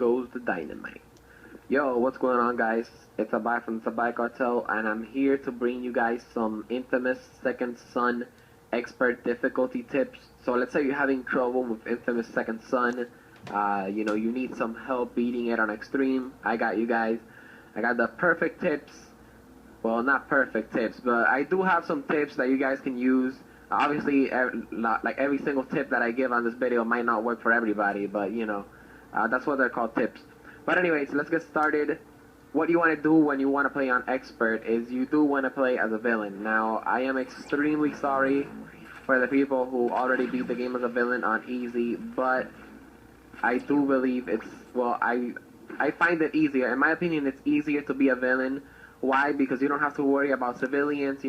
goes the dynamite. Yo, what's going on, guys? It's Abai from the Abai Cartel, and I'm here to bring you guys some infamous Second Son expert difficulty tips. So let's say you're having trouble with infamous Second Son. You need some help beating it on extreme. I got you guys. I got the perfect tips. Well, not perfect tips, but I do have some tips that you guys can use. Obviously, like every single tip that I give on this video might not work for everybody, but that's what they're called, tips. But anyways, let's get started. What you want to do when you want to play on expert is you do want to play as a villain. Now, I am extremely sorry for the people who already beat the game as a villain on easy, but I do believe it's, well, I find it easier. In my opinion, it's easier to be a villain. Why? Because you don't have to worry about civilians,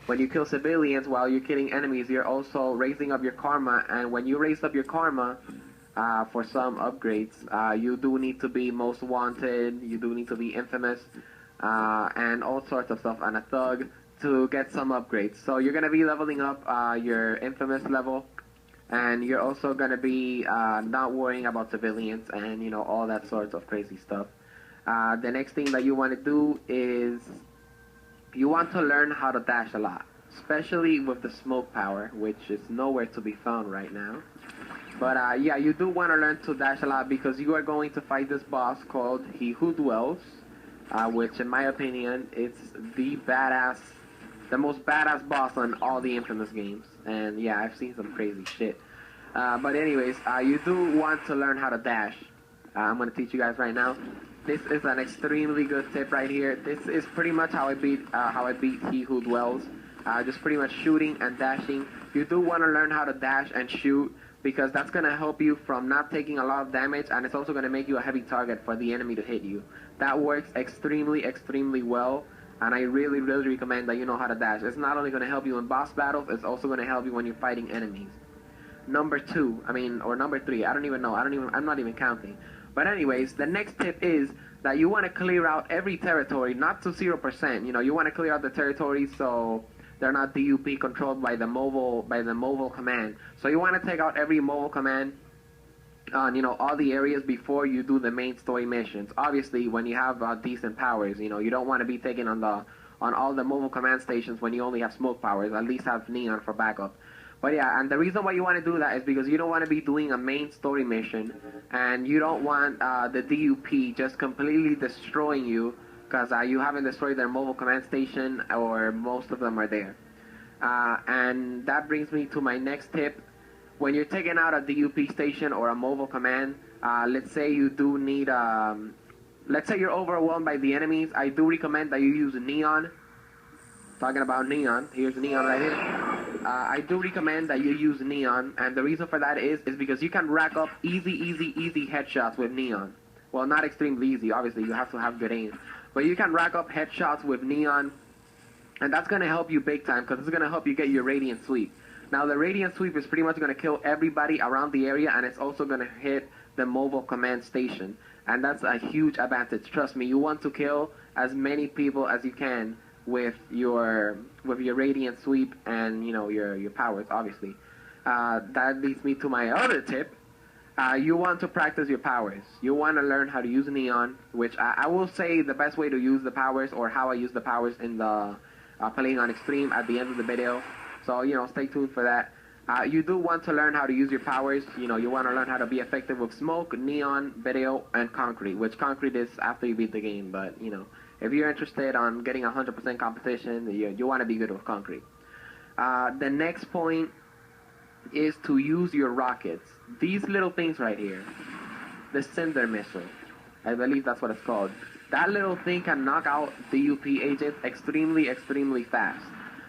when you kill civilians while you're killing enemies, you're also raising up your karma, and when you raise up your karma for some upgrades, you do need to be most wanted, you do need to be infamous, and all sorts of stuff, and a thug to get some upgrades. So you're going to be leveling up your infamous level, and you're also going to be not worrying about civilians and, all that sorts of crazy stuff. The next thing that you want to do is you want to learn how to dash a lot, especially with the smoke power, which is nowhere to be found right now. But yeah, you do want to learn to dash a lot because you are going to fight this boss called He Who Dwells, which in my opinion is the most badass boss on all the infamous games. And yeah, I've seen some crazy shit. But anyways, you do want to learn how to dash. I'm going to teach you guys right now. This is an extremely good tip right here. This is pretty much how I beat He Who Dwells. Just pretty much shooting and dashing. You do want to learn how to dash and shoot because that's going to help you from not taking a lot of damage, and it's also going to make you a heavy target for the enemy to hit you. That works extremely, extremely well, and I really, really recommend that you know how to dash. It's not only going to help you in boss battles, it's also going to help you when you're fighting enemies. Number 2, or number 3, I don't even know. I'm not even counting. But anyways, the next tip is that you want to clear out every territory, not to 0%. You want to clear out the territories so they're not DUP controlled by the mobile command. So you want to take out every mobile command on all the areas before you do the main story missions. Obviously, when you have decent powers, you don't want to be taking on all the mobile command stations when you only have smoke powers. At least have neon for backup. But yeah, and the reason why you want to do that is because you don't want to be doing a main story mission, and you don't want the DUP just completely destroying you because you haven't destroyed their mobile command station, or most of them are there. And that brings me to my next tip. When you're taking out a DUP station or a mobile command, let's say you do need, let's say you're overwhelmed by the enemies, I do recommend that you use neon. Talking about neon, here's neon right here. I do recommend that you use neon, and the reason for that is because you can rack up easy headshots with neon. Well, not extremely easy, obviously, you have to have good aim. But you can rack up headshots with neon, and that's going to help you big time, because it's going to help you get your radiant sweep. Now, the radiant sweep is pretty much going to kill everybody around the area, and it's also going to hit the mobile command station. And that's a huge advantage. Trust me, you want to kill as many people as you can with your radiant sweep and your powers, obviously. That leads me to my other tip. You want to practice your powers. You want to learn how to use neon, which I will say the best way to use the powers, or how I use the powers in the playing on extreme at the end of the video. So stay tuned for that. You do want to learn how to use your powers. You want to learn how to be effective with smoke, neon, video, and concrete, which concrete is after you beat the game, but if you're interested on getting 100% competition, you want to be good with concrete. The next point is to use your rockets. These little things right here, the Cinder Missile, I believe that's what it's called. That little thing can knock out DUP agents extremely fast.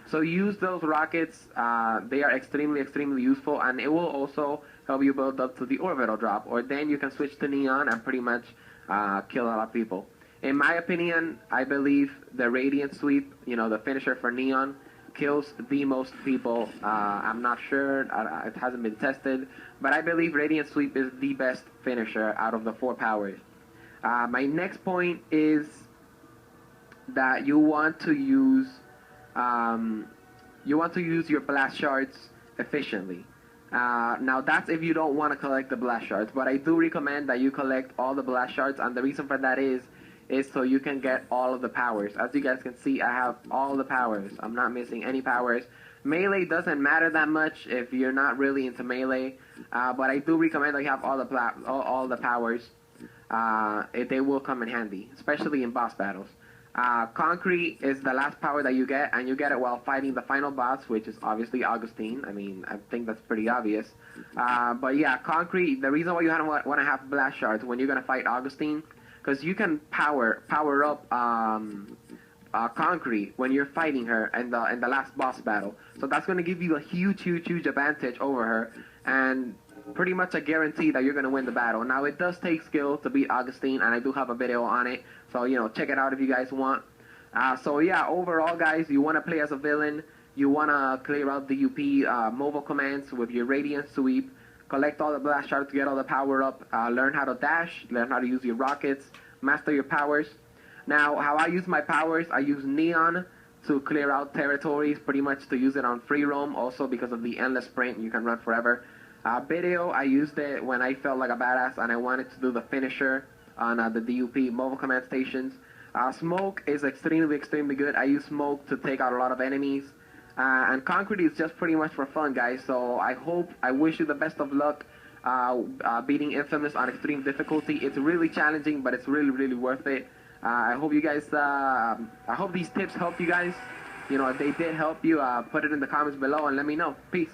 So use those rockets. They are extremely useful, and it will also help you build up to the orbital drop, or then you can switch to neon and pretty much kill a lot of people. In my opinion, I believe the Radiant Sweep, the finisher for Neon, kills the most people. I'm not sure, it hasn't been tested, but I believe Radiant Sweep is the best finisher out of the 4 powers. My next point is that you want to use your blast shards efficiently. Now that's if you don't want to collect the blast shards, but I do recommend that you collect all the blast shards, and the reason for that is so you can get all of the powers. As you guys can see, I have all the powers. I'm not missing any powers. Melee doesn't matter that much if you're not really into melee, but I do recommend that you have all the powers. They will come in handy, especially in boss battles. Concrete is the last power that you get, and you get it while fighting the final boss, which is obviously Augustine. I mean, I think that's pretty obvious. But yeah, Concrete, the reason why you want to have blast shards when you're going to fight Augustine, because you can power up Concrete when you're fighting her in the last boss battle. So that's going to give you a huge advantage over her, and pretty much a guarantee that you're going to win the battle. Now, it does take skill to beat Augustine, and I do have a video on it, so, you know, check it out if you guys want. So, yeah, overall, guys, you want to play as a villain. You want to clear out the UP mobile commands with your Radiant Sweep, collect all the blast shards to get all the power up, learn how to dash, learn how to use your rockets, master your powers. Now, how I use my powers, I use Neon to clear out territories, pretty much to use it on free roam, also because of the endless sprint, you can run forever. Video, I used it when I felt like a badass and I wanted to do the finisher on the DUP mobile command stations. Smoke is extremely good. I use smoke to take out a lot of enemies. And Concrete is just pretty much for fun, guys. So I wish you the best of luck beating inFamous on extreme difficulty. It's really challenging, but it's really worth it. I hope you guys, I hope these tips help you guys. You know, if they did help you, put it in the comments below and let me know. Peace.